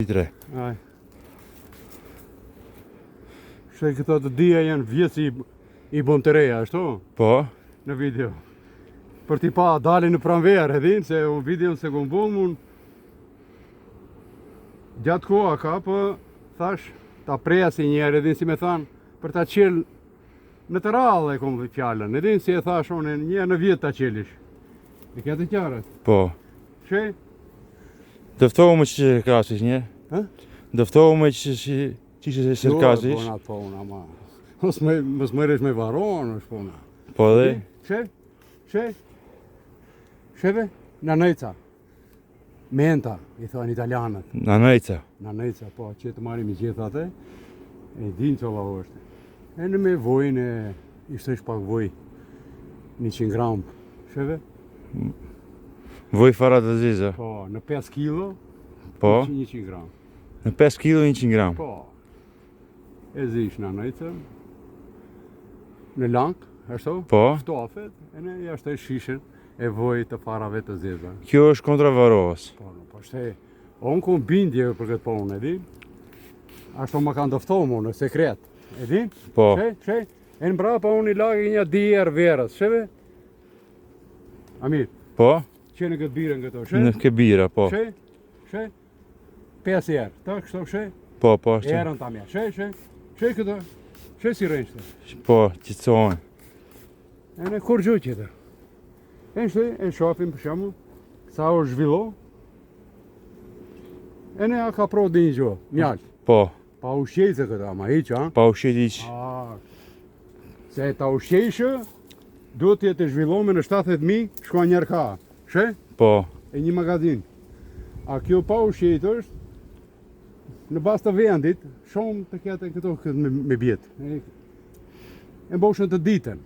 3. Aj. Shë këto të dhja janë vjetë i bon të reja, ashtu? Po. Në video. Për t'i pa dalin në pranverë, edhin, se unë video se kom bo mun gjatë koha ka, për thash, ta preja si njerë, edhin si me thanë, për ta qelë në të rallë e kom fjallën, edhin si e thash unë një në vjetë ta qelish. E kja të qarët? Po. Shë? Dëftohu me që kasish një? Ha? Dëftohu me që se kasish? Bona të pona, ma. Mos mëresh me varonë, është pona. Po dhe? Shë? Shëve? Nanëjca. Menta, i thonë italianët. Nanëjca. Nanëjca, po, që të marim i gjithë atë, e din që la është. E në me vojnë, ishte pak voj, 100 gram. Shëve? Voj fara të ziza? Po, në 5 kilo, Po. 100 gram. Në 5 kilo 100 gram? Po. E zish nanëjca, në lankë, ashtu? Po. Ftofet, e ne jashtë e shishen, e voj të farave të zeza. Kjo është kontra varovës? Po, po shte, unë kom bindje për këtë punë, e di? Ashtu më kanë dëftohu mu në sekret, e di? Po. Shë, e në brapa unë i lagi një dijer verës, shëve? Amir, Po? që në këtë birën këto, shë? Në ke bira, po. Shë, 5 erë, ta kështu shë? Po, po, është. Erën ta mja, shë këto, shë si rënjështë. Po, qëtësohen. E në kur gjuqë qëtë. E në shtë, e shofim për shamu, sa o zhvillo, e ne a ka pro dhe një gjohë, mjallë. Po. Pa ushqejse këta, ma iqë, a? Pa ushqet iq. Se ta ushqejshë, duhet të jetë zhvillome në 70.000 shkua njerë ka, shë? Po. E një magazin. A kjo pa ushqejt është, në bas të vendit, shumë të kete këto me bjetë. E mboshën të ditën.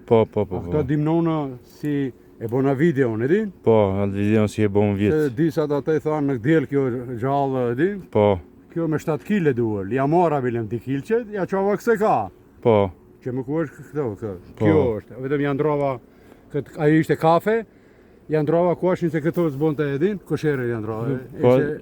Po. A këto dimnonë si e bona video, në din? Po, atë video si e bon Se vjetë. disat atë i thanë në këdjel kjo gjallë, e din? Po. Kjo me 7 kile duhet, ja mora bilem 2 kilqet, ja qova këse ka. Po. Që më ku është këto, kjo është. Vetëm ja ndrova, ajo ishte kafe, ja ndrova kuashin se këto zbon të edin, koshere ja ndrova,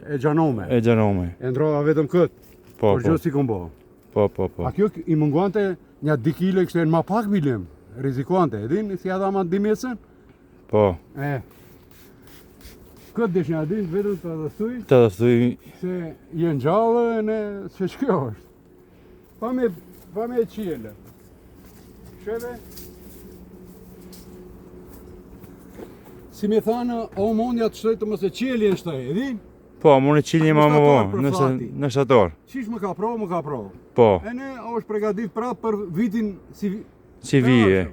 e gjanome. E gjanome. E ndrova vetëm këtë, por gjithë si kom bo. Po. A kjo i munguante një 2 kile kështë e në ma pak bilem, rizikuante, edin, si adha ma dimesën. Po. Këtë desh një adin, vetëm të adhëstuj, Të dëftuj. se jenë gjallë në se shkjo është. Pa me qile. Sheve? Si me thanë, o mondja të shtoj të mëse qeli në shtoj, edhin? Po, më në qilje ma më shtator bo, për flati. në shtator. Qish më ka pro. Po, E ne është pregadit prapë për vitin si vije.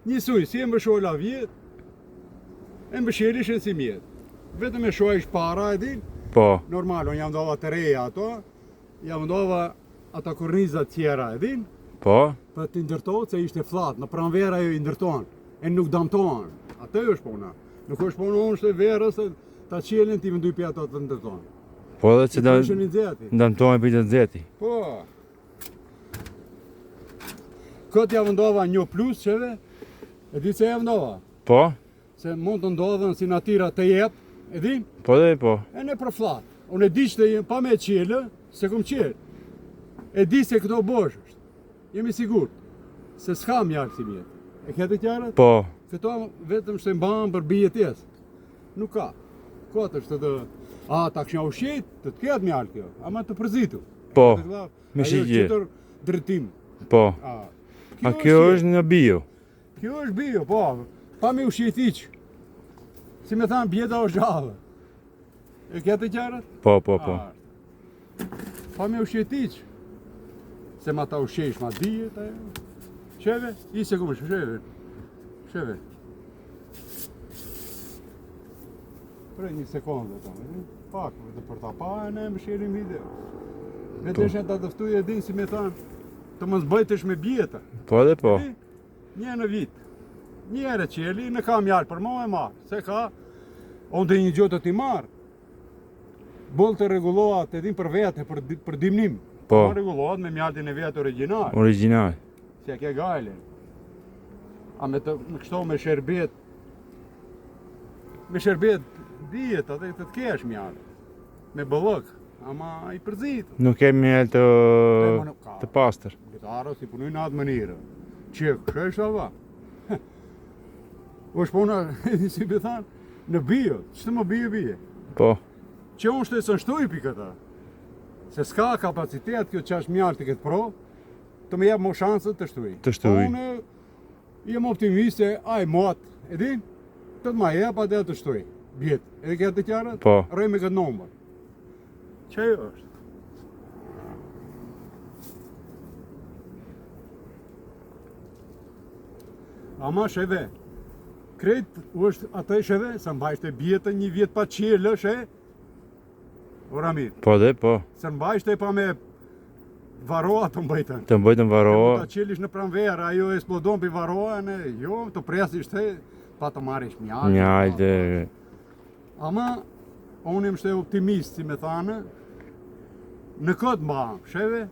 Njësuj, si e më shola vjet, e më shelishen si mjet. Vetëm e shoa ish para, edhin? Po, Normal, unë jam ndova të reja ato, jam ndova ata kornizat tjera, edhin? po, Për të ndërtojnë se ishte flat, në pranvera jo i ndërtojnë, e nuk damtojnë. Atë është puna. Nuk është puna unë shte verës, ta qelin ti venduj për ato të ndërtojnë. po dhe që Ishën i nxehti. ndamtojnë për të nxehti. Po. Këtë ja vendova një plus qeve, e di se ja vendova. Po, Se mund të ndodhen si natyra të jep, e di? po dhe po. E ne për flat. Unë e di që të pa me qelë, se kom qelë. E di se këto bosh është. Jemi sigur. Se s'ka mjalë si mjetë. E kete kjarët? Po, Këto vetëm shtë mbanë për bijetes. Nuk ka. Këtë është të ta këshnja ushqet, të ketë mjalë kjo. Ama të përzitu. Po, me me shigje. Ajo është qëtër drejtim. po. A kjo është në bio. Kjo është bio, po. Pa me ushqet iq. Si me thanë, bjeta është gjallë. E kete kjarët? Po. Pa me ushqet iq. Se ma ta ushqesh ma dijet ajo. Qeve? I se kumë sheve. Prej një sekundë të më, pak, dhe për ta pa e ne më sherim video. Vetëshe ta dëftuj e din si me thanë, të mos bëjtësh me bjeta. Po dhe po. Një në vit. Njëre qeli, në ka mjalë për mo e marë. Se ka, unë dhe një gjotë të ti marë. Bollë të regulohat edhin për vete, për dimnim. Po. Ma regulohat me mjaltin e vetë original. Original. Si e ke gajlin. A me kështo me sherbet. Me sherbet dijet, atë të kesh mjalë. me bëllëk, ama i përzit. Nuk kemi mjell të pastër. Gitarës i punojnë në atë mënyrë. Që kështë ava? O shpona, si për thanë, në bio, që të më bie? Po, Që unë shte së nështuj për këta. Se s'ka kapacitet kjo që është mjarë të këtë pro, të me jebë më shansët të shtuj. Të shtuj. Po unë jem optimist se aj mot, edhin, të të ma jebë atë të shtuj. Bjetë, edhe këtë të kjarët, Po. rëj me këtë nomër. Që është? Ama sheve, krejt është atë sheve, se mbajshte bjetë një vjetë pa qelë, she? O Ramit, po dhe po. se mbajshte pa me varoa të mbajtën. Të mbajtën varoa. Ta qelish në pranverë, ajo eksplodon për varoa, jo, të presish te, pa të marish mjallë. Mjallë. Ama, unë im shte optimist, si me thane, në këtë mba, sheve,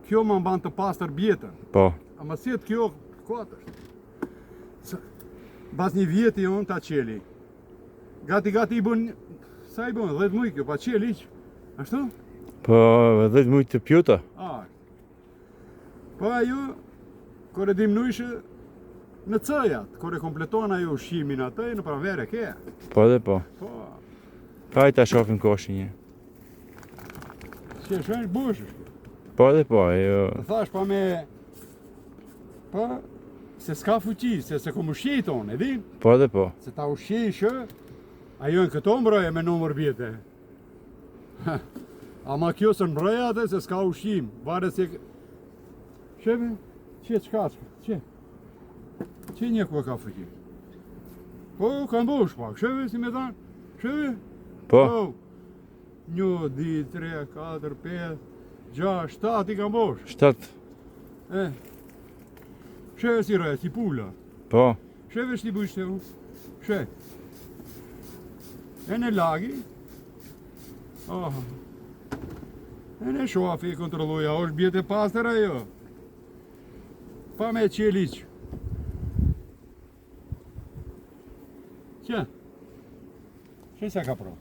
kjo më mban të pastër bjetën. Po, Ama si të kjo, këtë është. Bas një vjeti unë ta qeli. Gati i bën, sa i bën, 10 muj kjo, pa qeli iq. Ashtu? po 10 mujtë të pjuta. Po ajo, kore dimnujshë në cëjat, kore kompleton ajo ushqimin atë, në pranvere ke. Po dhe po. Po, Pa i ta shofim koshin një. që shënsh bushësh. Po dhe po, jo. Të thash pa me, po, se s'ka fuqi, se kom ushqit unë, edhin? Po dhe po. Se ta ushqishë, ajo në këto mbroje me numër bjete. Ama kjo së mbroje atë se s'ka ushqim, vare se... Sheve, që qka që? Që? Që një ku e ka fuqi? Po, ka mbush pak, sheve, si me thanë? Sheve? Po, 1, 2, 3, 4, 5, 6, 7 i ka mbush. 7. Sheve si re, si pula. Po, Sheve shti bujshte u. She. E në lagi. Oh. E në shoafi e kontrolloja, është bjetë e pastër ajo. Pa me qeliq. Që? She sa ka pro?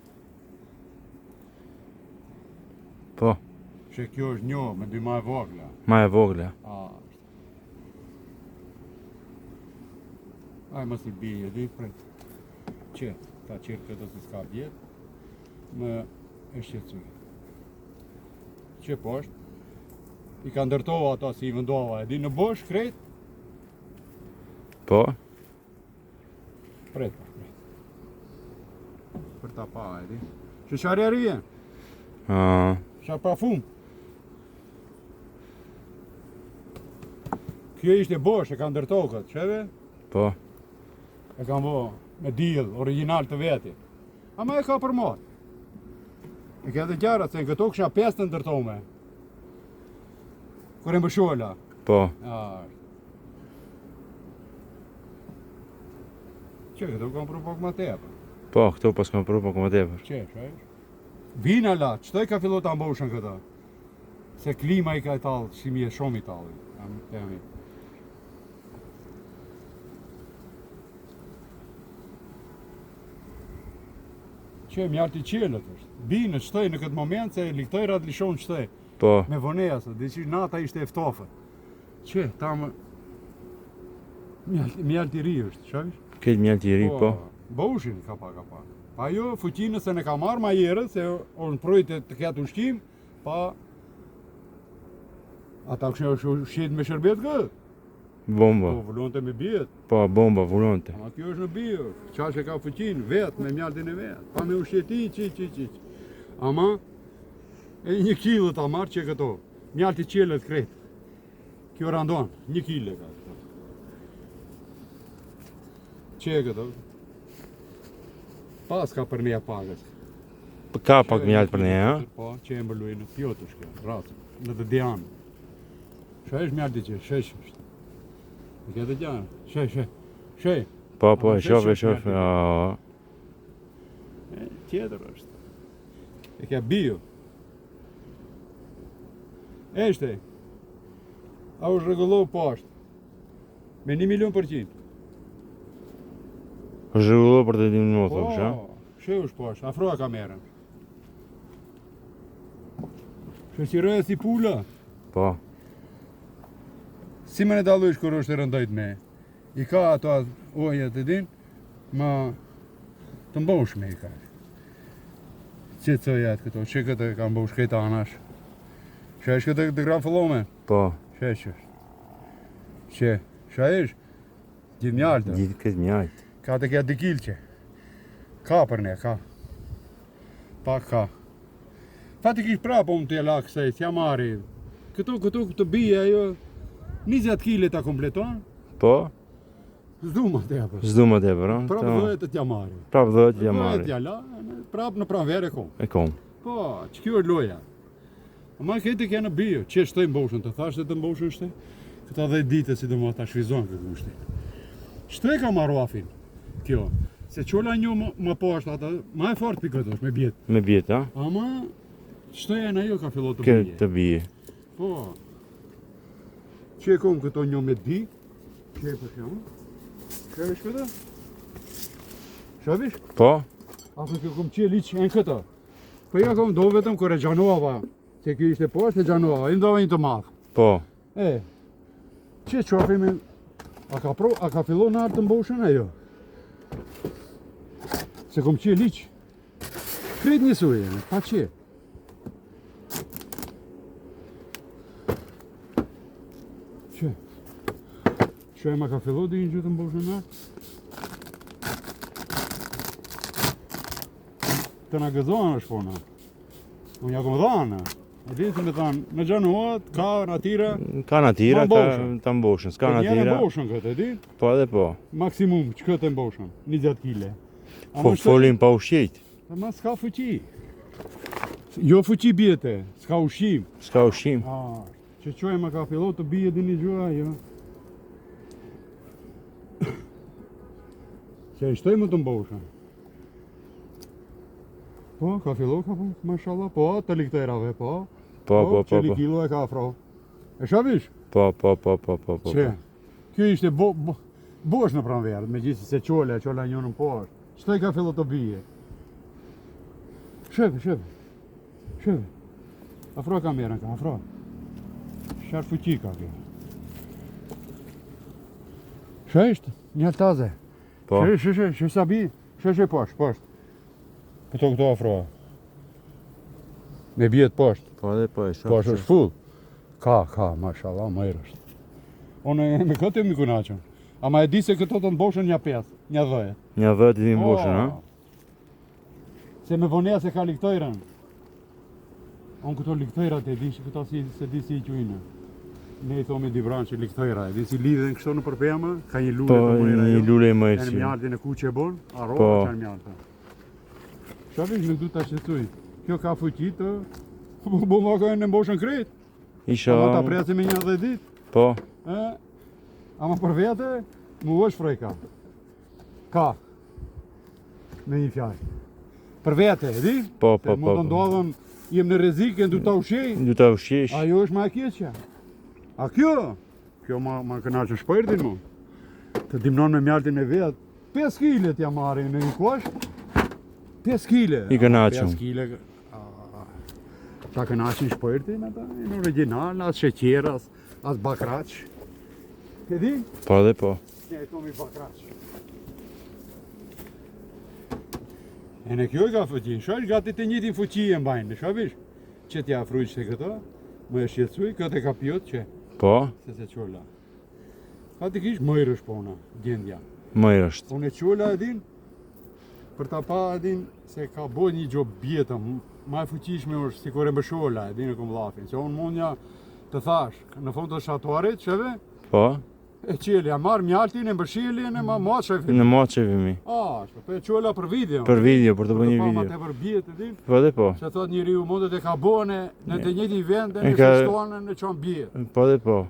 po. She kjo është një, me dy ma e vogla. Ma e vogla. Aj mos i bije, di pret. Që, ta qërë këtë se s'ka bjetë, më e shqetësuj. Që poshtë, i ka ndërtova ato si i vendova, e di në bosh, krejt, Po, pret. Për ta pa, e di. Që qari arrivjen, a, qa pa fum. Kjo ishte bosh, e ka ndërtova këtë, qeve? po. E kam bo me diell, original të veti. Ama e ka për mot. E ka dhe gjarat, se në këto kësha 5 të ndërtome. Kër e më shola. Po, Që këto kam për pak ma tepër. po, këto pas kam pru po më tepër. Që, vina la, qëtoj ka fillu të amboshën këta? Se klima i ka i talë, shimi e shumë i talë. Temi. Që mjartë i qelët është. Binë qëtoj në këtë moment se liktojrat lishon qëtoj. Po, Me vonesa, dhe që nata ishte eftofët. Që, ta më... Mjaltë i ri është, shavish? këtë mjell të ri, po. Boshin ka pa. Pa jo, fuqinë se ne ka marrë ma jere, se unë projtë të ketë ushqim, pa... Ata kështë ushqit me shërbet këtë. Bomba. Po, vullonte me bjetë. Po, bomba, vullonte. Ama kjo është në bio, qash e ka fuqinë, vetë, me mjaltin e vetë. Pa me ushqeti, qi. Ama, e 1 kilo ta marrë që këto. Mjalti qelet kretë. Kjo randon, 1 kilo ka. Që e këto? Pas ka për një pagës. Ka pak mjall për ne, ha? Po, që e mbërluj në pjotush kjo, rasë, në të dianë. Shesh mjalti që, shesh është. Në këtë gjanë, shesh. Po, Ama shofe, shesh mjalti. a. Tjetër është. E ka bio. Eshte. A është rregullohu poshtë. Me 1 milion%. Është rregullu për të dim në motë, Po, kësha? shë është poshtë, afroa kamerën. Shoqëroja si pula. Po. Si më ne dallojsh kur është e rëndojt me. I ka ato ojët e din, ma të mboshme i ka. Që të jetë këto, që këtë ka mbosh këta anash. Shesh këtë të gram fëllome? Po. Shesh është. Që, shesh? Gjithë mjaltë. Gjithë këtë mjaltë. Ka të kja dikilqe. Ka për ne, ka. Pak ka. Fatikisht prapo më të jela kësaj, t'ja marri. Këto të bije ajo, 20 kg ta kompleton, Po. s'du më të jepër. S'du më tepër, ha? Prapë dhëhet të t'ja marri. Prapë dhëhet t'ja Dhëhet marri. t'ja la, prapë në pranverë e kom. E kom. Po, që kjo është loja. Ama këtë kja në bio, që shtoj mboshën, të thashtë të mboshën shte? Këta 10 dite si do më ta shvizon këtë gushti. Shtoj ka marru afin, kjo. Se qola një më poshtë ata, ma e fort për këtë është, me bjetë. Me bjetë, ha? Ama, shtoja në jo ka fillot të Këtë bije. të bije. Po, që e kom këto një me di, që e për shumë, shëvish këta? Shëvish? Po. Ato kjo kom qe liqë në këta. Po ja kom do vetëm kër e gjanova, se kjo ishte poshtë e gjanova, i ndova një të madhë. Po. E, që qofimi, a ka fillo në artë të mboshën e jo? Se kom qe liqë. Kret një suje, pa qe. Që e ma ka fillu dhe një gjithë të mboshën në artë? Të nga gëzohen është pona. Unë ja kom dhanë. E dinë të me thanë, në gjanuat, ka natyra, Ka natira, Ma ka mboshën. ta mboshën. S'ka njën e natira. mboshën këtë, e di? Po edhe po. Maksimum, që këtë e mboshën, 20 kile. Po folim pa ushqit. Ama s'ka fuqi. Jo fuqi bjete, s'ka ushqim. S'ka ushqim. Që qoj ma ka fillu të bije dhe një gjua, jo. Që e shtoj më të mboshën. Po, ka fillu ka po, mashallah, po, të liktojrave, po. Po. Që likilo e ka afro. E shavish? Po. Që? Kjo ishte bosh në pranverë, me gjithë se qola njënë në poshtë. Qëtoj ka fillu të bije? Shëve. Afro kamerën ka, afro. Sharë fuqi ka kjo. Shështë? Një taze. Po. Shë sa bi? Shë poshtë. Këto afro. Me bjetë poshtë. Po edhe po e shoh. Poshtë është full. Ka, mashallah, më është. Unë me këtë e mi kunaqën. Ama e di se këto të mboshën një 5, një 10. Një 10 i mboshën, ha? Se me voneja se ka liktojrën. Unë këto liktojrat e di që këto se di si i qujnë. Ne i thomi dibran që liktojra, e di si lidhen kështu në përpema, ka një lule Po, të mëjra një lule më e e në si. mjartin e ku që e bon, arroba Po. që në mjartin. Shavish nuk du të shqetësuj. Kjo ka fuqi të, bu më ka në mboshën krejt. Isha. Ama ta presi me një 10 dit. Po. Ama për vete, mu është frejka. Ka. Me një fjallë. Për vete, e di? Po. Se mund të ndodhën, jem në rezike, ndu ta ushej. Du ta ushqesh. Ajo është ma e keqja. A kjo? Kjo ma këna që shpërtin mu. Të dimnon me mjaltin e vetë. 5 kile t'ja marrin në një kosh. 5 kile. I kënaqëm. 5 kile. Ta kënaqin shpërtin ata, në original, as sheqer, as bakraq. E di? Po edhe po. Ne e tomi bakraq. E në kjo i ka fuqin, shosh gati të njëtin fuqi e mbajnë, shovish? Që t'ja frujq të këto, më e shqetsuj, këtë e ka pjot që, Po. se qolla. Fatikisht mëjrë është pona, gjendja. Mëjrë është. Unë e qolla e din, për ta pa e din se ka bo një gjobë bjetëm, ma e fuqishme është si kore mbësholla, e din e kom lafin, që unë mundja të thash, në fund të shatuarit, qeve, Po. e qeli, a marrë mjaltin, e mbëshilin, e ma matë shefin. Në matë që vimi. Po e qolla për video. Për video, për të bërë një Për video. të pa ma për bjetë, e din. Po edhe po. Që thot njëri u mundet e ka bone në të njëti vend e E në ka- shështonën në qonë bjetë. Po edhe po.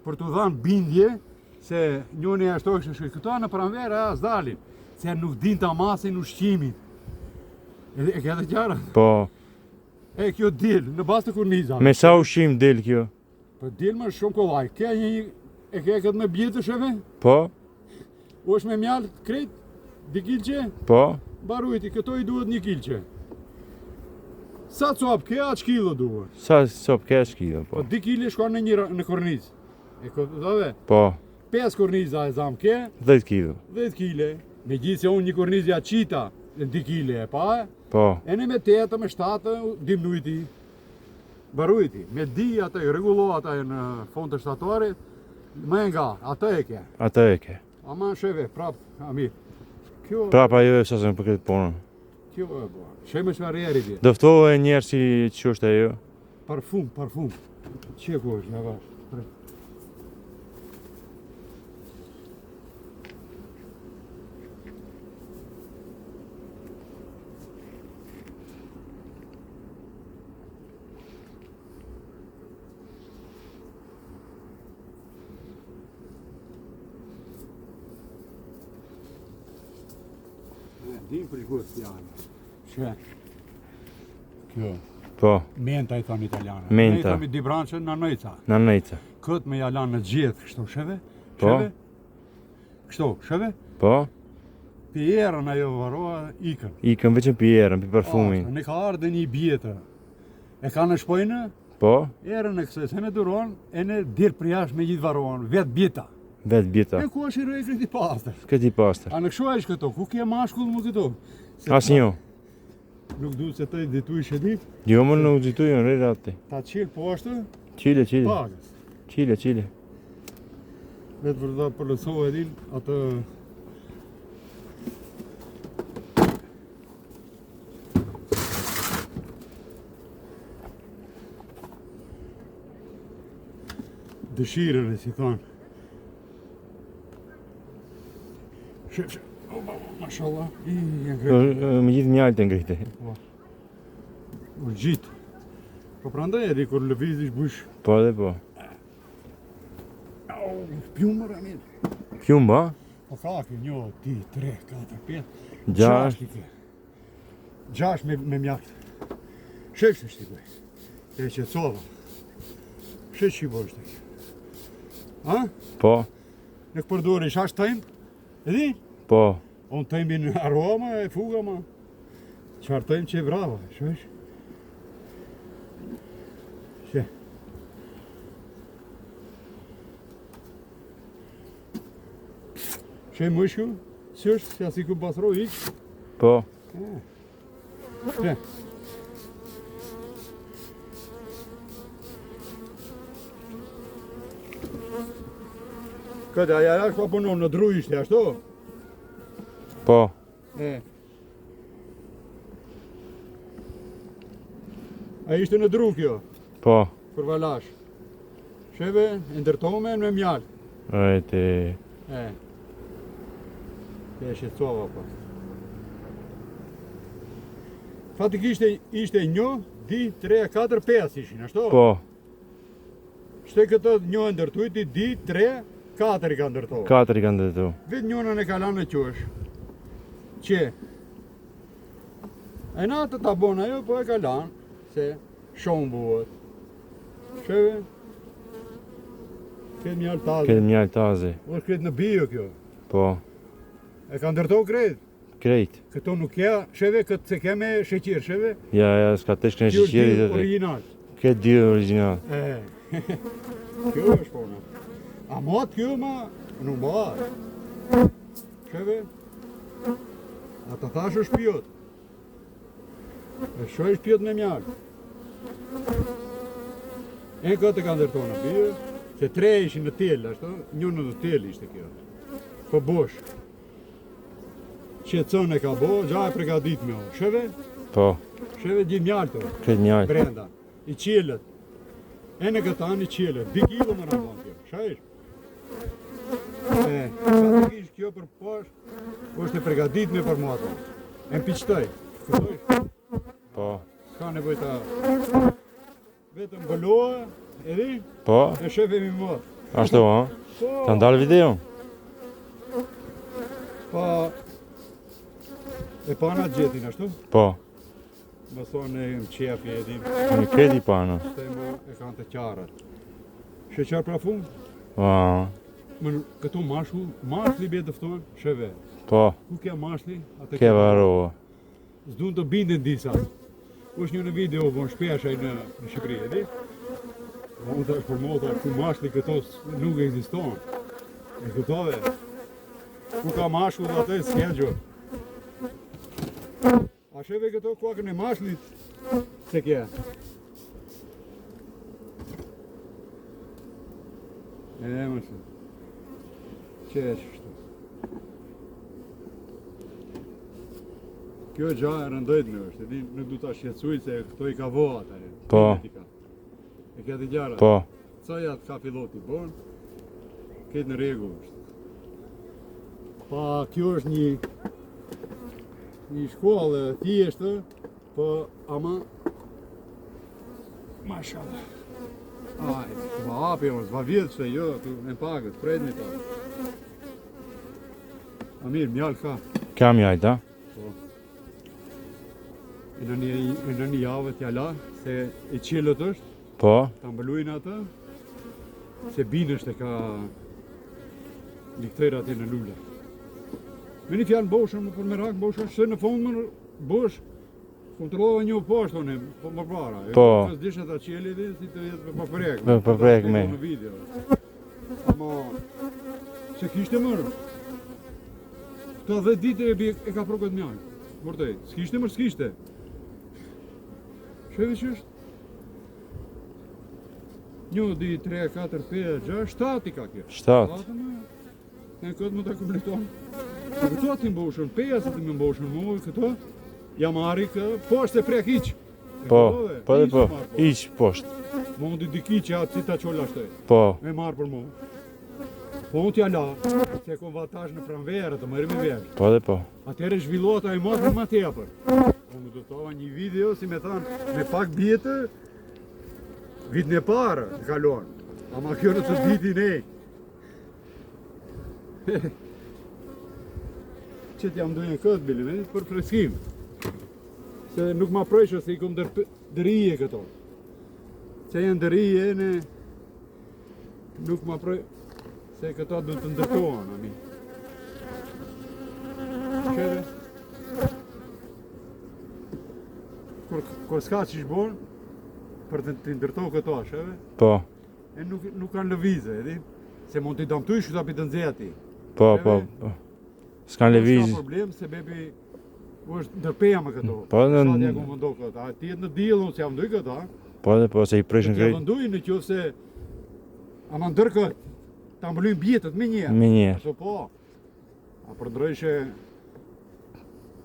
Për të dhanë bindje se njëni ashtu është shkoj këto në pranverë as dalin, se nuk din të amasin ushqimin. E ke të qara? Po. E kjo dil, në bastë të kurniza. Me sa ushqim del kjo? Po dil më shumë kollaj. Ke një, e ke këtë me bjetë shëve? Po. U është me mjallë krejt, di kilqe? Po. Barujti, këto i duhet 1 kilqe. Sa cop ke, aq kilo duhet. Sa cop kesh kilo, Po po. 2 kg shkon në kornizë. E kuptove? Po, 5 korniza e zam ke, 10 kilo. 10 kg. Me gjithë se unë një kornizë ja qita, në 2 kg e pa, Po, e në me 8, me 7, dimnujti. Barujti. Me di atë, regullo atë në fond të shtatorit, më nga, atë e ke. atë e ke. Aman sheve, prap, Amir. Kjo, Prapa jo e sasën për këtë punën. kjo e bo. Sheme shvarjeri vje. Doftohe njerë si që është e jo. Parfum. Që ku është, javash. Dim për gust janë. Që? Kjo. Po, Menta i thonë italianë. Menta. Ne i thonë di branqën në nëjca. në nejca. Këtë me jalan në gjithë, kështu, sheve? Po. Sheve? Kështu, sheve? Po, Pjerën ajo varoa ikën. ikën veçën për jerën, për parfumin. Ne ka ardhe një bjetë. E ka në shpojnë, Po, erën e kësë, se ne duron, e ne dirë për jashtë me gjithë varoan, vetë bjeta. vetë bjeta. E ku është i rejtë i pastër. Këti pastër. A në këshu a ishë këto, ku kje mashkull më këto? Se As një. Nuk du se të i ditu i shedit, Jo më nuk gjithu jo në rati. ta qilë poshtë, Qile, pagës. Qile. Vetë vërda përlësohë edhin atë... Dëshirën e si thonë. Shef. Mashallah. Janë gretë. Me gjithë mjallë të ngrite. U gjitë. Po prandaj edhe kur lëvizish bush. Po dhe po. Pjumë Ramil. Pjumba, Po ka ke 1, 2, 3, 4, 5. 6. i ke. 6 me mjakt. Shef se shtikoj. E që cova. Shef që i bo shtik. Ha? Po, Në këpërdori shash tajmë? Edhi? po. Unë tajmë në aroma e fuga ma. Qarë tajmë që e brava, shesh? She. She mëshku, që është, si asi ku basro ikë. Po, She. Këtë aja është pa punon në dru ishte, ashtu? po. E. A ishte në dru kjo, Po. për valash. Sheve, e ndërtome me mjallë. Ejte. E. Ke shqetësova pa. Fatikisht ishte 1, 2, 3, 4, 5 ishin, ashtu? Po. Shte këtë 1 ndërtujti, 2, 3, 4 i ka ndërtojë. 4 i kanë dhe tu. Vetë njënën e kalan në qësh. Që? E na të tabon ajo, po e kalan, se shumë buhet. Sheve? Këtë mjallë taze. Këtë mjallë taze. O është këtë në bio kjo. Po. E ka ndërtojë kretë. Krejt. Këto nuk kja, sheve, këtë se ke me sheqirë, sheve? Ja, s'ka të shkënë Kjo është shqiri dy dhe dhe. original. Këtë dy original. E. Kjo është pona. A matë kjo ma, nuk matë. Sheve? A të thash është pjot. E shoj është pjot me mjallë. E këtë ka ndërtonë në bjë, se 3 ishin në tjellë, ashtu, njënë në tjellë ishte kjo. Po bosh. Qetëson e ka bo, gja e pregadit me o. Sheve? Po. Sheve gjithë mjallë të. Këtë mjallë. Brenda. I qjelët. E në këtë anë i qjelët. 2 kilo më në banë kjo. Shajsh? Fatikisht kjo për poshtë, është e pregadit me për mua ato. E më piqtoj. Këtojsh? Po. Ka nevoj ta... Vetëm bëlloa, edhi, Po. e shefe mi më. Ashtu, ha? Po, Ta ndalë video? pa... E pana gjetin, ashtu? Po. Më thonë e më qefi edhim. Në kredi pana. Shte më e kanë të qarat. Sheqar pra fund? Va. Më këtu mashli bje dëftonë, sheve. Po. Ku kja mashli? Atë Ke varova. S'dun të bindin disa. është një në video bon shpeshaj në Shqipëri, e di? Unë të është për mota, ku mashli këto nuk ekziston. E këtove, ku ka mashku dhe atë s'ke gjo. A sheve këto kuakën e mashlit, se kje. E më shumë. Që e qështu. Kjo gja e rëndojtme është, e di nuk du ta shqetësuj se këto i ka voha tani. Po. E kja të gjara. Po. Ca ja të ka piloti bon, këtë në rregull është. Pa kjo është një shkollë thjeshtë, po ama mashallah. Aj, s'va hapi o, s'va vjetë që jo, tu në pagët, prejt një ta. A mirë, mjallë ka. Kam jajt, a? Po. E në një javë t'jala, se e qilët është, Po. ta mbëlujnë atë, se binësht e ka liktëra aty në lule. Me një fjalë boshën, për me rakë boshën, se në fond më bosh, kontrollova një poshtë unë, po më para. Po. Pas disha ta qeli dhe si të jetë për prek. Për prek me. Në video. Ama, se kishte mërë. Ta 10 ditë e ka prokët mjallë. Vërtej, s'kishte mërë, s'kishte. Sheve që është? 1, 2, 3, 4, 5, 6, 7 i ka kjo. 7. E këtë më të kompleton. Këto ti mboshën, 5 ti më mboshën, mu këto, jam marri poshtë e prek iq. Po, po dhe po, iq poshtë. Mundi diki që atë si ta qolla shtoj. Po. Me marë për mu. Po unë t'ja la, se kom vatash në pranverë, të mërim i verë. Po dhe po. Atëre zhvillota e marë për ma tepër. Po më dëtova një video, si me thanë, me pak bjetë, vitën e parë të kalonë. Ama kjo në të vitin e. Që t'jam dojnë këtë bilim, për freskim. Se nuk ma prejshë se i kom dërije këto. Që janë dërije, nuk ma prejshë. Se këto du të ndërtohen, ami. Qëre? Kur s'ka që shbonë, për të ndërtohen këto, shëve? Po. E nuk kanë lëvizë, edhi? Se mund t'i damtuj shuta për të nxehti. Po, po, po. S'kan lëvizë. S'ka problem se bebi është ndërpeja me këto. Po, Sa t'ja ku më ndo këto. A ti jetë në dilë, unë s'jam nduj këto, a? Po dhe po, se i prishën T'ja krejt. vënduj në qofë se ama ndër këtë. Ta mbëllujnë bjetët me njerë. Me njerë. Aso po. A për ndrojshë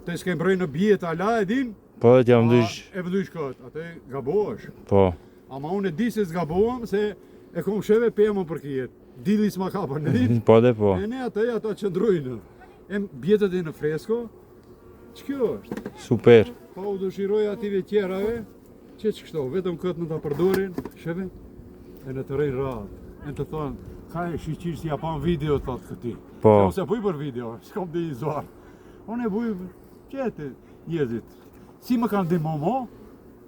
të s'ke mbrojnë në bjetë ala e din. Po dhe t'jam dysh. E vëndush këtë. Atë gabohesh. Po. Ama unë e di se s'gabohem se e kom sheve pëmë për kjetë. Dili s'ma kapën në din. Po dhe po. E ne ato qëndrujnë. E bjetët e në fresko. Që kjo është? Super. Pa u dëshiroj ative tjerave. Që kështo, vetëm këtë në ta përdorin. Sheve. E në të rejnë radhë. E të thonë. Ka e shqyqirë si japan video të thotë këti. Po. Se unë se buj për video, s'kom dhe i zorë. Unë e buj qëtë njëzit. Si më kanë di momo,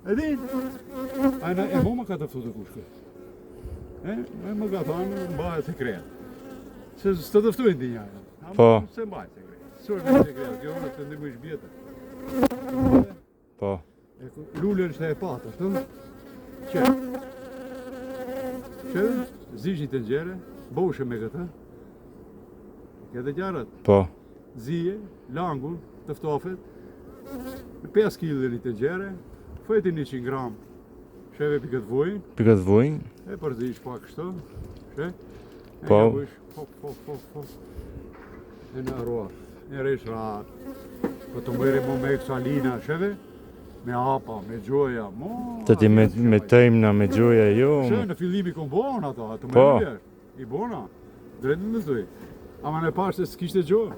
e di? Ajna e momo ka të fëtu të kushke. E më ka thonë, mbaje sekret. Se së të dëftuin di njajnë. Po. Se mbaje sekret. Së është mbaje sekret, kjo është të ndimu ish bjetër. Po. Lullën shte e patë, është? Që? Që? Zishit të nxere, boshë me këtë. Këtë gjarët. Po. Zije, langur, tëftofet. 5 kg një të nxere, fëjti 100 gram. Sheve për këtë vojnë. Për këtë vojnë. E përzish pak kështu. She? Po. E ja bësh, hop. E në arruar. E resh ratë. Po të mëri mu me salina, sheve? Me hapa, me gjoja, Të ti me tëjmëna, me gjoja, jo. Shë, në fillimi kom bona ato, të Po. më vjerë. I bona, drejtë në thuj. Ama në parë se s'kishte gjojë.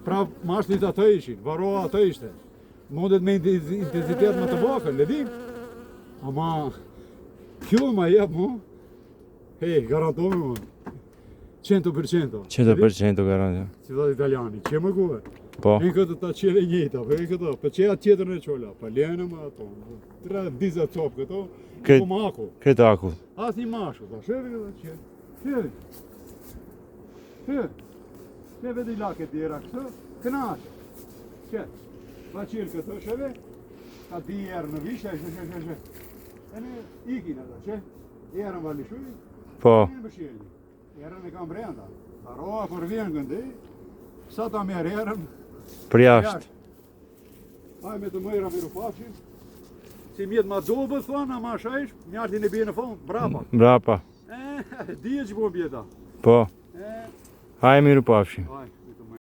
Pra mashlit atë ishin, varoa atë ishte. Mundet me intensitet më të bakën, le dim. Ama, kjo ma jep mu, garantomi mu. 100%. 100% garantë. Si thot italiani, që më kuve? Po. E këtë ta qele njëta, për e këto, për që atë tjetër në qolla, për lene më ato, tre dizat copë këto, po më aku. Këtë aku. As një mashu, ta shëvi këto që, shëvi. Shëvi dhe i lake tjera kështu, kënaqë. Që, pa qilë këto, shëvi. ka di erë në vishë, që. E në ikin ato, që? Erën vali shuj, Po, në bëshjeli. Erën e kam brenda. Haroa kur vjen gëndej, sa ta merë erën, për jashtë. Haj me të mëjra miru pafshim. Si mjetë ma dobët, thonë, ma shajsh, mjartin e bje në fond, brapa. Brapa. Dije që po bjeta. Po. Haj miru pafshim. Haj.